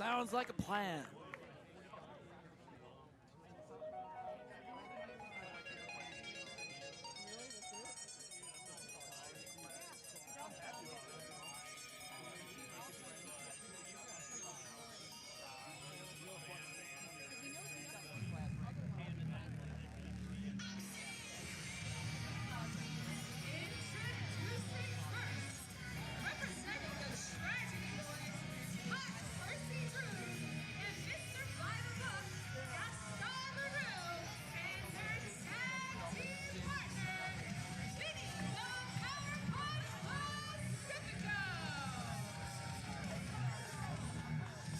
Sounds like a plan.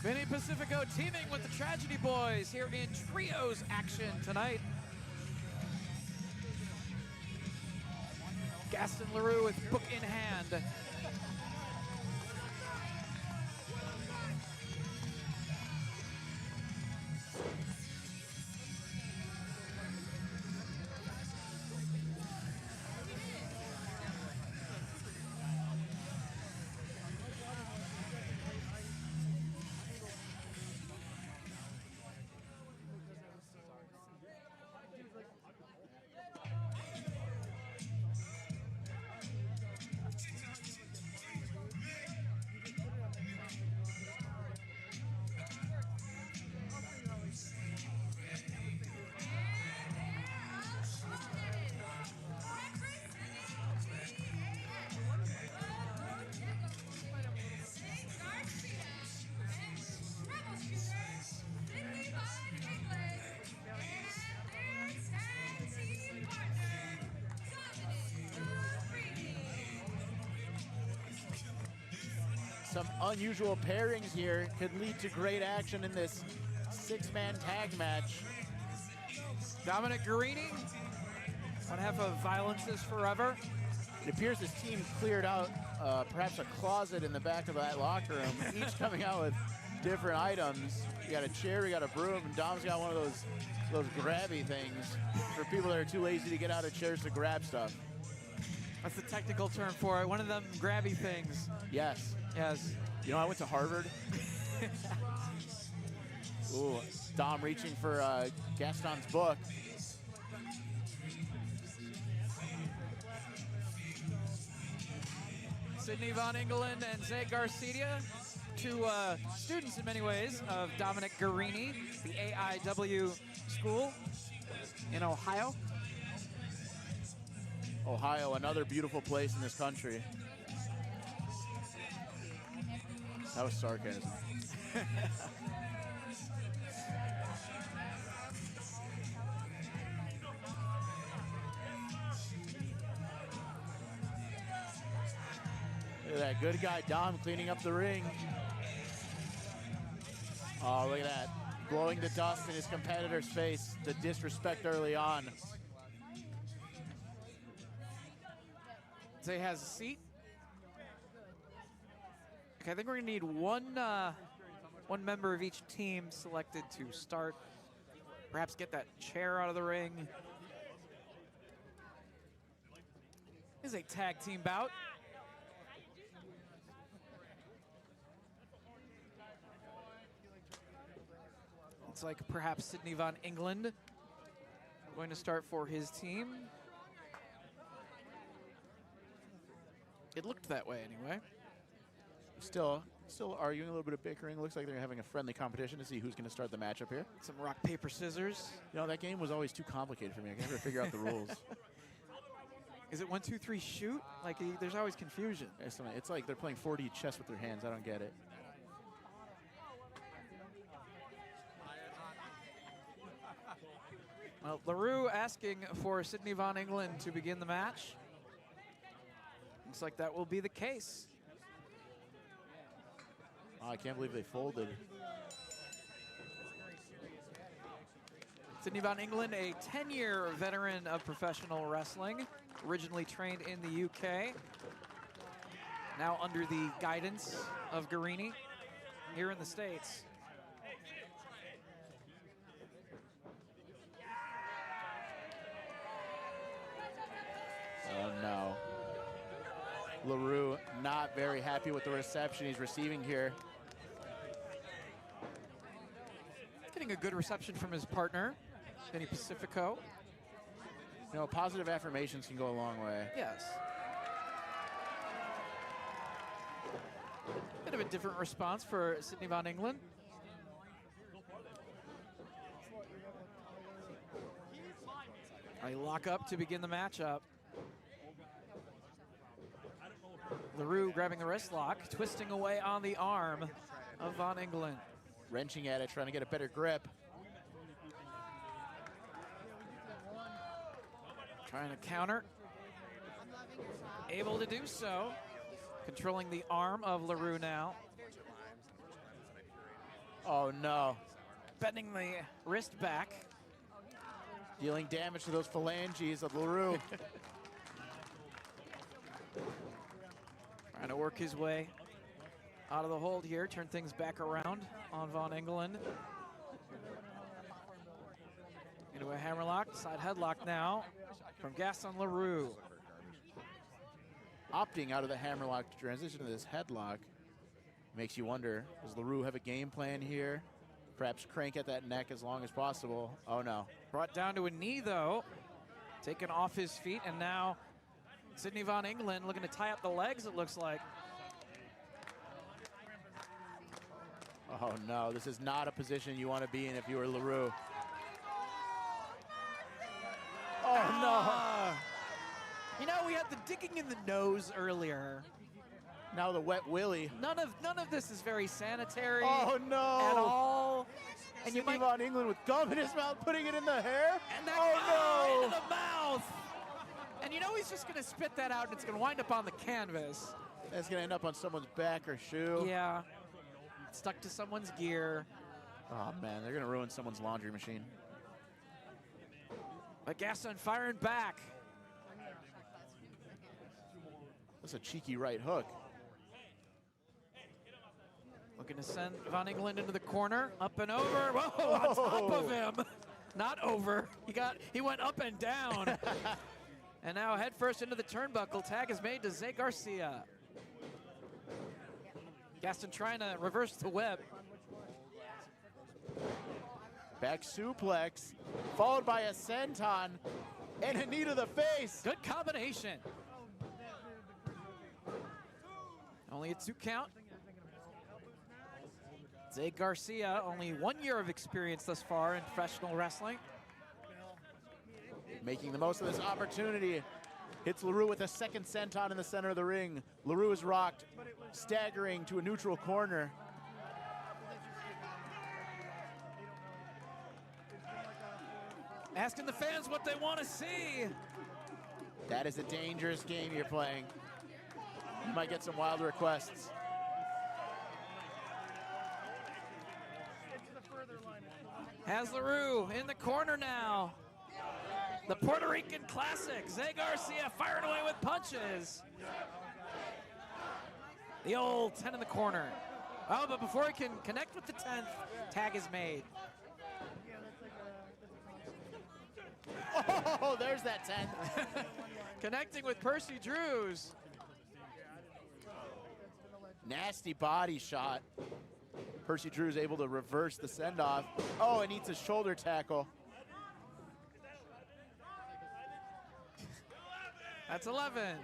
Vinny Pacifico teaming with the Tragedy Boys here in trios action tonight. Gaston LaRue with book in hand. Some unusual pairings here could lead to great action in this six-man tag match. Dominic Garrini, one half of Violence is Forever. It appears this team cleared out perhaps a closet in the back of that locker room, each coming out with different items. You got a chair, you got a broom, and Dom's got one of those grabby things for people that are too lazy to get out of chairs to grab stuff. That's the technical term for it. One of them grabby things. Yes. Yes. You know, I went to Harvard. Ooh, Dom reaching for Gaston's book. Sydney Von Engelen and Zay Garcia, two students in many ways of Dominic Garrini, the AIW school in Ohio. Ohio, another beautiful place in this country. That was sarcasm. Look at that good guy Dom cleaning up the ring. Oh, look at that. Blowing the dust in his competitor's face. The disrespect early on. Zay has a seat. Okay, I think we're gonna need one member of each team selected to start. Perhaps get that chair out of the ring. This is a tag team bout. It's like perhaps Sydney Von England going to start for his team. It looked that way anyway. Still arguing, a little bit of bickering. Looks like they're having a friendly competition to see who's going to start the matchup here. Some rock, paper, scissors. You know, that game was always too complicated for me. I can never figure out the rules. Is it 1, 2, 3, shoot? Like, there's always confusion. It's like they're playing 4D chess with their hands. I don't get it. Well, LaRue asking for Sydney Von Engelen to begin the match. Looks like that will be the case. Oh, I can't believe they folded. Sydney Von Engelen, a 10-year veteran of professional wrestling, originally trained in the UK, now under the guidance of Garrini here in the States. Oh no. LaRue not very happy with the reception he's receiving here. getting a good reception from his partner, Vinny Pacifico. You know, positive affirmations can go a long way. Yes. Bit of a different response for Sydney Von England. A lock up to begin the matchup. LaRue grabbing the wrist lock, twisting away on the arm of Von England. Wrenching at it, trying to get a better grip. Trying to counter. Able to do so. Controlling the arm of LaRue now. Oh no. Bending the wrist back. Dealing damage to those phalanges of LaRue. Trying to work his way out of the hold here, turn things back around on Von England. Into a hammerlock, side headlock now from Gaston LaRue. Opting out of the hammerlock to transition to this headlock makes you wonder, does LaRue have a game plan here? Perhaps crank at that neck as long as possible. Oh no. Brought down to a knee though, taken off his feet, and now Sydney Von England looking to tie up the legs, it looks like. Oh no, this is not a position you want to be in if you were LaRue. Oh no. You know, we had the digging in the nose earlier. Now the wet willy. None of this is very sanitary. Oh no. At all. And you Sydney might, Von England with gum in his mouth, putting it in the hair. and that Oh into no. the mouth. And you know he's just gonna spit that out and it's gonna wind up on the canvas. That's gonna end up on someone's back or shoe. Yeah. Stuck to someone's gear. Oh man, they're gonna ruin someone's laundry machine. But Gaston firing back. That's a cheeky right hook. Looking to send Von England into the corner, up and over. Whoa, on top of him. Not over. He went up and down. And now head first into the turnbuckle. Tag is made to Zay Garcia. Gaston trying to reverse the whip. Back suplex, followed by a senton and a knee to the face. Good combination. Only a 2 count. Zay Garcia, only 1 year of experience thus far in professional wrestling. Making the most of this opportunity. Hits LaRue with a second senton in the center of the ring. LaRue is rocked, staggering to a neutral corner. Asking the fans what they want to see. That is a dangerous game you're playing. You might get some wild requests. Has LaRue in the corner now. The Puerto Rican classic, Zay Garcia firing away with punches. The old 10 in the corner. Oh, but before he can connect with the 10th, tag is made. Oh, there's that 10th. Connecting with Percy Drews. Nasty body shot. Percy Drews able to reverse the send-off. Oh, and eats a shoulder tackle. That's 11.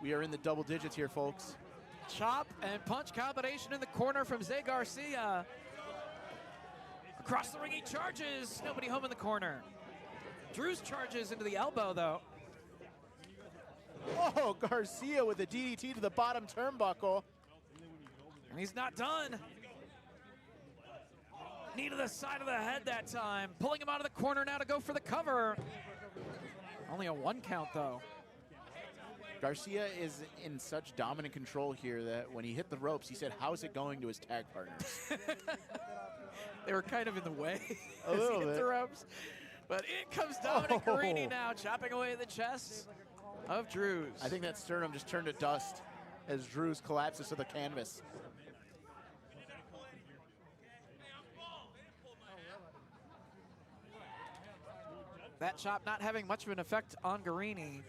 We are in the double digits here, folks. Chop and punch combination in the corner from Zay Garcia. Across the ring he charges. Nobody home in the corner. Drews charges into the elbow though. Oh, Garcia with a DDT to the bottom turnbuckle. And he's not done. Knee to the side of the head that time. Pulling him out of the corner now to go for the cover. Only a 1 count though. Garcia is in such dominant control here that when he hit the ropes, he said, "How's it going?" to his tag partners. They were kind of in the way A as he little hit bit. the ropes. But in comes Dominic Oh. Garrini now, chopping away the chest of Drews. I think that sternum just turned to dust as Drews collapses to the canvas. That chop not having much of an effect on Garrini.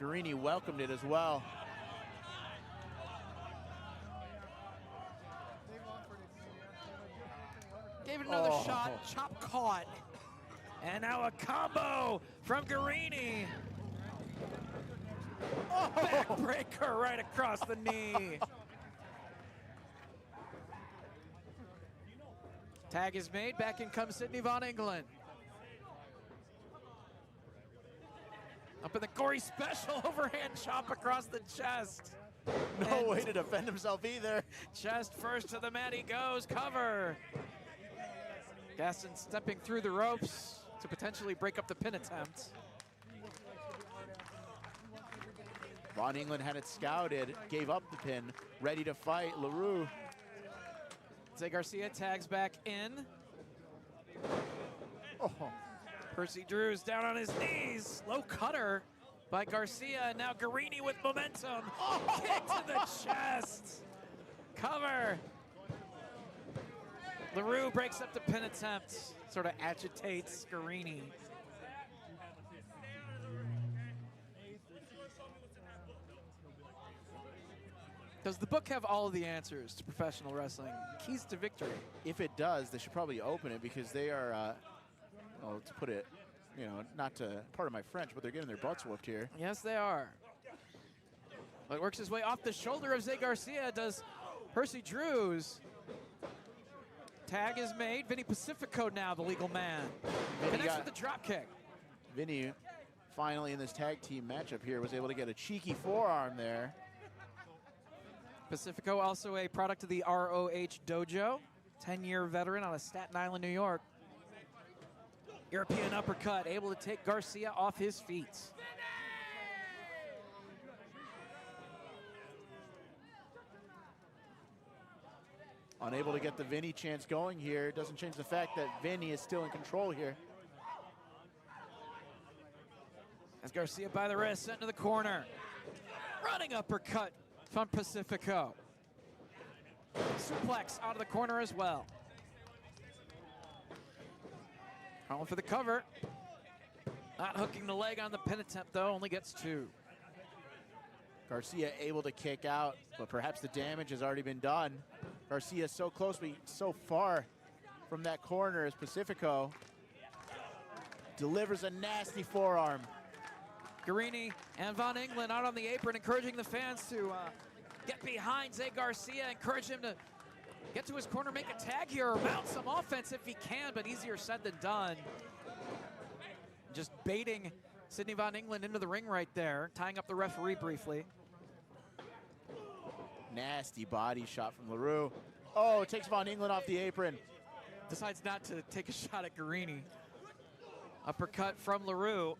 Garrini welcomed it as well. shot, chop caught. And now a combo from Garrini. Backbreaker right across the knee. Tag is made, back in comes Sydney Von England. Up in the gory special, overhand chop across the chest. No way to defend himself either. Chest first to the mat he goes, cover. Gaston stepping through the ropes to potentially break up the pin attempt. Von England had it scouted, gave up the pin, ready to fight. LaRue. Zay Garcia tags back in. Oh. Percy Drew's down on his knees. Low cutter by Garcia. Now Garrini with momentum. Kick to the chest. Cover. LaRue breaks up the pin attempt. Sort of agitates Garrini. Does the book have all of the answers to professional wrestling? Keys to victory. If it does, they should probably open it because they are, well, to put it, you know, not to part of my French, but they're getting their butts whooped here. Yes, they are. But works his way off the shoulder of Zay Garcia. Does Percy Drew's. Tag is made. Vinny Pacifico now, the legal man. Connects with the drop kick. Vinny, finally in this tag team matchup here, was able to get a cheeky forearm there. Pacifico, also a product of the ROH Dojo. 10-year veteran out of Staten Island, New York. European uppercut, able to take Garcia off his feet. Unable to get the Vinny chance going here. It doesn't change the fact that Vinny is still in control here. As Garcia by the wrist, sent to the corner. Running uppercut from Pacifico. Suplex out of the corner as well. Calling for the cover. Not hooking the leg on the pin attempt though, only gets 2. Garcia able to kick out, but perhaps the damage has already been done. Garcia so close, but so far from that corner as Pacifico delivers a nasty forearm. Garrini and Von England out on the apron, encouraging the fans to get behind Zay Garcia, encourage him to get to his corner, make a tag here, or mount some offense if he can, but easier said than done. Just baiting Sydney Von England into the ring right there, tying up the referee briefly. Nasty body shot from LaRue. Oh, it takes Von England off the apron. Decides not to take a shot at Garrini. Uppercut from LaRue.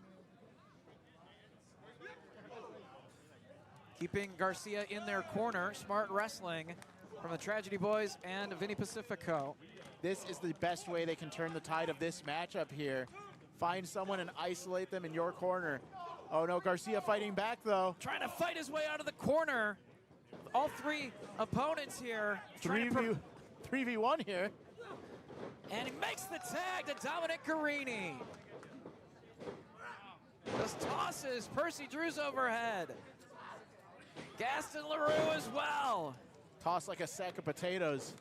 Keeping Garcia in their corner. Smart wrestling from the Tragedy Boys and Vinny Pacifico. This is the best way they can turn the tide of this matchup here. Find someone and isolate them in your corner. Oh no, Garcia fighting back though. Trying to fight his way out of the corner. All 3 opponents here. 3v1 here. And he makes the tag to Dominic Garrini. Just tosses Percy Drew's overhead. Gaston LaRue as well. Toss like a sack of potatoes.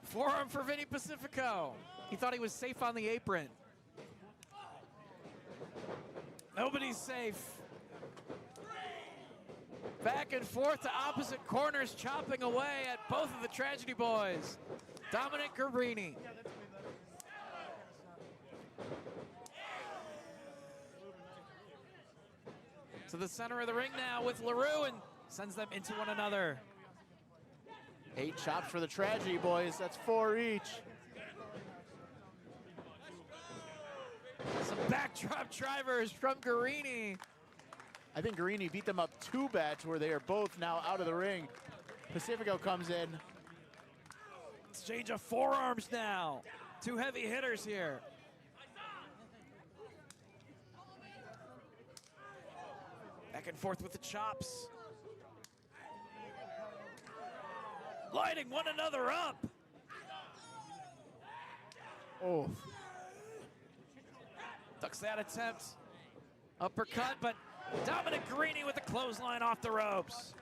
Forearm for Vinny Pacifico. He thought he was safe on the apron. Nobody's safe. Back and forth to opposite corners, chopping away at both of the Tragedy Boys. Dominic Garrini. To the center of the ring now with LaRue and sends them into one another. 8 chops for the Tragedy Boys. That's 4 each. Some backdrop drivers from Garrini. I think Garrini beat them up too bad to where they are both now out of the ring. Pacifico comes in. Exchange of forearms now. 2 heavy hitters here. Back and forth with the chops. Lighting one another up. Oh. Ducks that attempt. Uppercut, but Dominic Garrini with the clothesline off the ropes.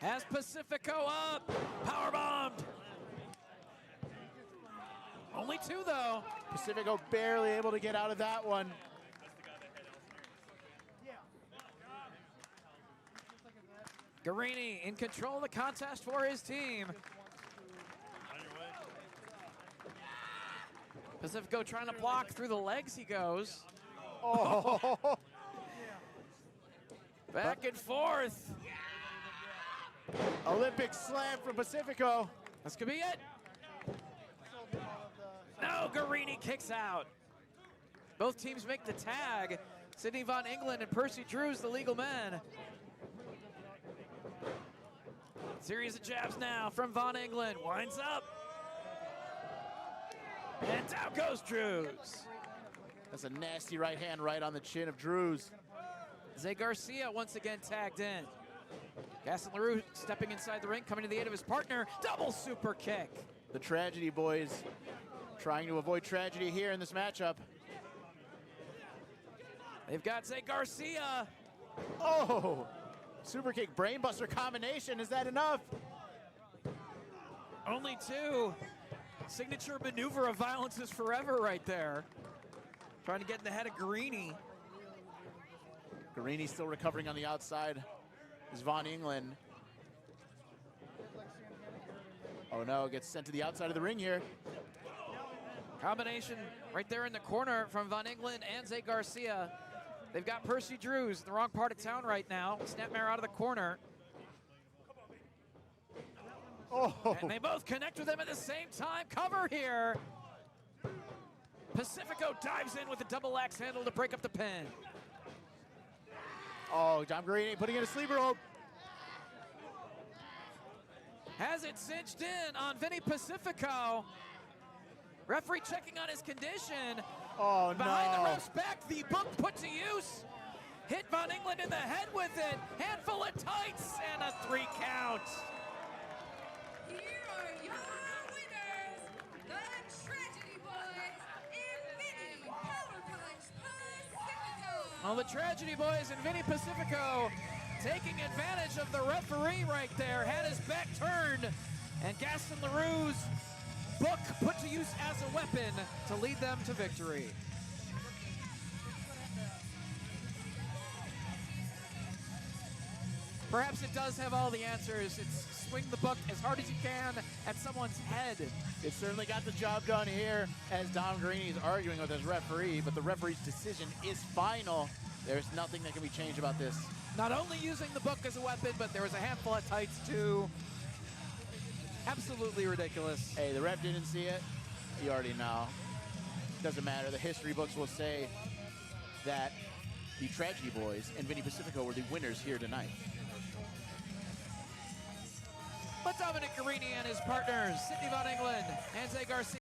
Has Pacifico up. Powerbombed. Only 2, though. Pacifico barely able to get out of that one. Garrini in control of the contest for his team. Pacifico trying to block through the legs he goes. Oh. Back and forth. Olympic slam from Pacifico. This could be it. No, Garrini kicks out. Both teams make the tag. Sidney Von England and Percy Drews, the legal men. Series of jabs now from Von England. Winds up. And down goes Drews. That's a nasty right hand right on the chin of Drews. Zay Garcia once again tagged in. Gaston LaRue stepping inside the ring, coming to the aid of his partner. Double super kick. The Tragedy Boys trying to avoid tragedy here in this matchup. They've got Zay Garcia. Oh, super kick brainbuster combination. Is that enough? Only 2. Signature maneuver of violence is forever right there. Trying to get in the head of Garrini. Garrini still recovering on the outside. Is Von England. Oh no, gets sent to the outside of the ring here. Combination right there in the corner from Von England and Zay Garcia. They've got Percy Drews in the wrong part of town right now. Snapmare out of the corner. Oh. And they both connect with him at the same time. Cover here. Pacifico dives in with a double axe handle to break up the pin. Oh, Dom Garrini putting in a sleeper hold. Has it cinched in on Vinny Pacifico. Referee checking on his condition. Oh, Behind no. the ref's back, the book put to use. Hit Von England in the head with it. Handful of tights and a 3 count. Here are your winners, the Tragedy Boys and Vinny Power Punch Pacifico. Well, the Tragedy Boys and Vinny Pacifico taking advantage of the referee right there. Had his back turned, and Gaston LaRue's book put to use as a weapon to lead them to victory. Perhaps it does have all the answers. It's swing the book as hard as you can at someone's head. It certainly got the job done here as Dom Garrini is arguing with his referee, but the referee's decision is final. There's nothing that can be changed about this. Not only using the book as a weapon, but there was a handful of tights too. Absolutely ridiculous. Hey, the ref didn't see it. You already know. Doesn't matter. The history books will say that the Tragedy Boys and Vinny Pacifico were the winners here tonight. But Dominic Garrini and his partners, Sidney Von England and Zay Garcia,